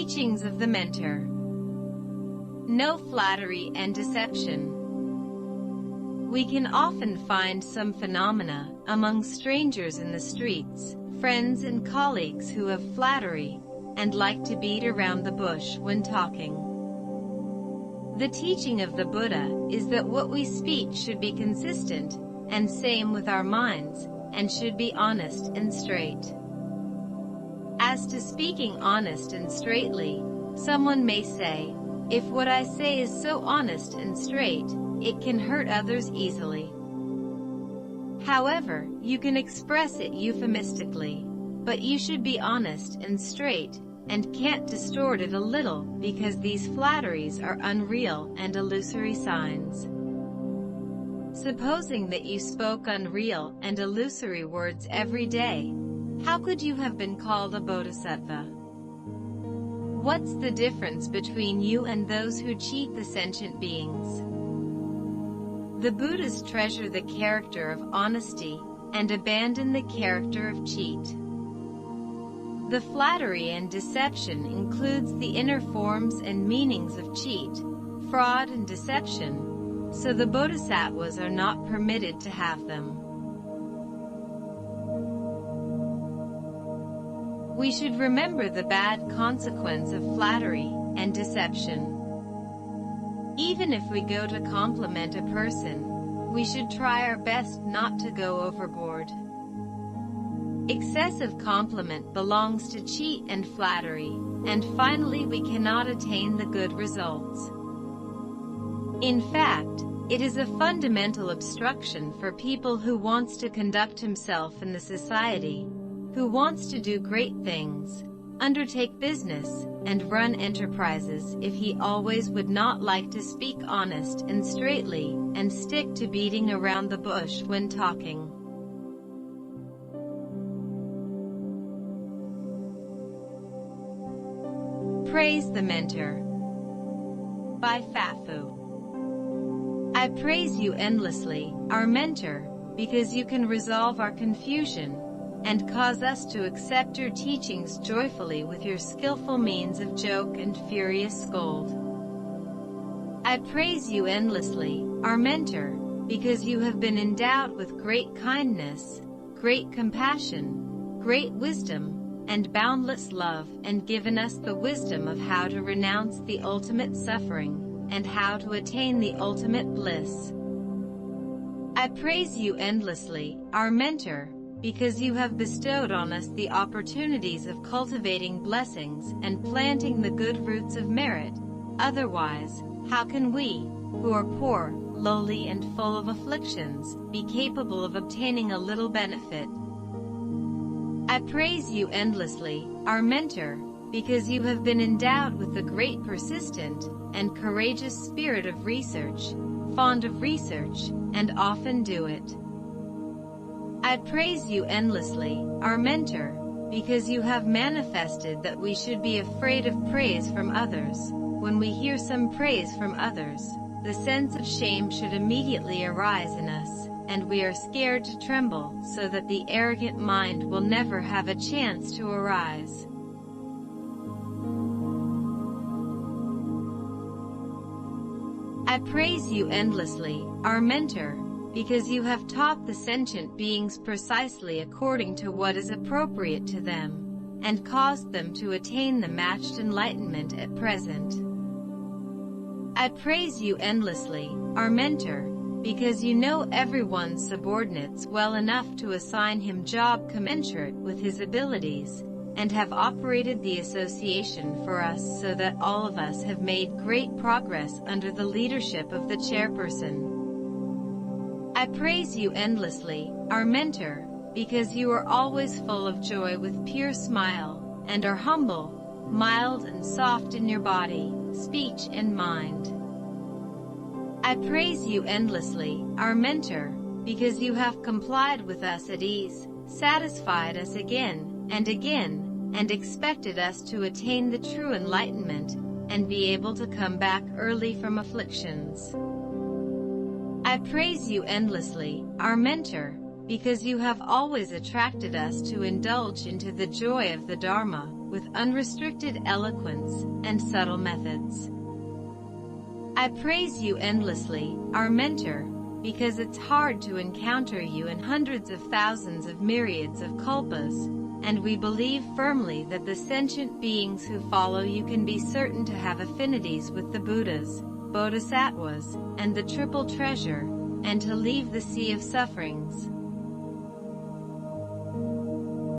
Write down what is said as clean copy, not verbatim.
Teachings of the Mentor. No flattery and deception. We can often find some phenomena among strangers in the streets, friends and colleagues who have flattery and like to beat around the bush when talking. The teaching of the Buddha is that what we speak should be consistent and same with our minds, and should be honest and straight. As to speaking honest and straightly, someone may say, if what I say is so honest and straight, it can hurt others easily. However, you can express it euphemistically, but you should be honest and straight, and can't distort it a little, because these flatteries are unreal and illusory signs. Supposing that you spoke unreal and illusory words every day, how could you have been called a bodhisattva? What's the difference between you and those who cheat the sentient beings? The Buddhas treasure the character of honesty and abandon the character of cheat. The flattery and deception includes the inner forms and meanings of cheat, fraud and deception, so the bodhisattvas are not permitted to have them. We should remember the bad consequence of flattery and deception. Even if we go to compliment a person, we should try our best not to go overboard. Excessive compliment belongs to cheat and flattery, and finally we cannot attain the good results. In fact, it is a fundamental obstruction for people who wants to conduct himself in the society, who wants to do great things, undertake business, and run enterprises if he always would not like to speak honest and straightly, and stick to beating around the bush when talking. Praise the Mentor. By Fafu. I praise you endlessly, our Mentor, because you can resolve our confusion, and cause us to accept your teachings joyfully with your skillful means of joke and furious scold. I praise you endlessly, our Mentor, because you have been endowed with great kindness, great compassion, great wisdom, and boundless love, and given us the wisdom of how to renounce the ultimate suffering, and how to attain the ultimate bliss. I praise you endlessly, our Mentor, because you have bestowed on us the opportunities of cultivating blessings and planting the good roots of merit. Otherwise, how can we, who are poor, lowly and full of afflictions, be capable of obtaining a little benefit? I praise you endlessly, our Mentor, because you have been endowed with the great persistent and courageous spirit of research, fond of research, and often do it. I praise you endlessly, our Mentor, because you have manifested that we should be afraid of praise from others. When we hear some praise from others, the sense of shame should immediately arise in us, and we are scared to tremble, so that the arrogant mind will never have a chance to arise. I praise you endlessly, our Mentor, because you have taught the sentient beings precisely according to what is appropriate to them, and caused them to attain the matched enlightenment at present. I praise you endlessly, our Mentor, because you know everyone's subordinates well enough to assign him job commensurate with his abilities, and have operated the association for us so that all of us have made great progress under the leadership of the chairperson. I praise you endlessly, our Mentor, because you are always full of joy with pure smile, and are humble, mild and soft in your body, speech and mind. I praise you endlessly, our Mentor, because you have complied with us at ease, satisfied us again, and expected us to attain the true enlightenment, and be able to come back early from afflictions. I praise you endlessly, our Mentor, because you have always attracted us to indulge into the joy of the Dharma, with unrestricted eloquence and subtle methods. I praise you endlessly, our mentor, because it's hard to encounter you in hundreds of thousands of myriads of kalpas, and we believe firmly that the sentient beings who follow you can be certain to have affinities with the Buddhas, Bodhisattvas, and the Triple Treasure, and to leave the sea of sufferings.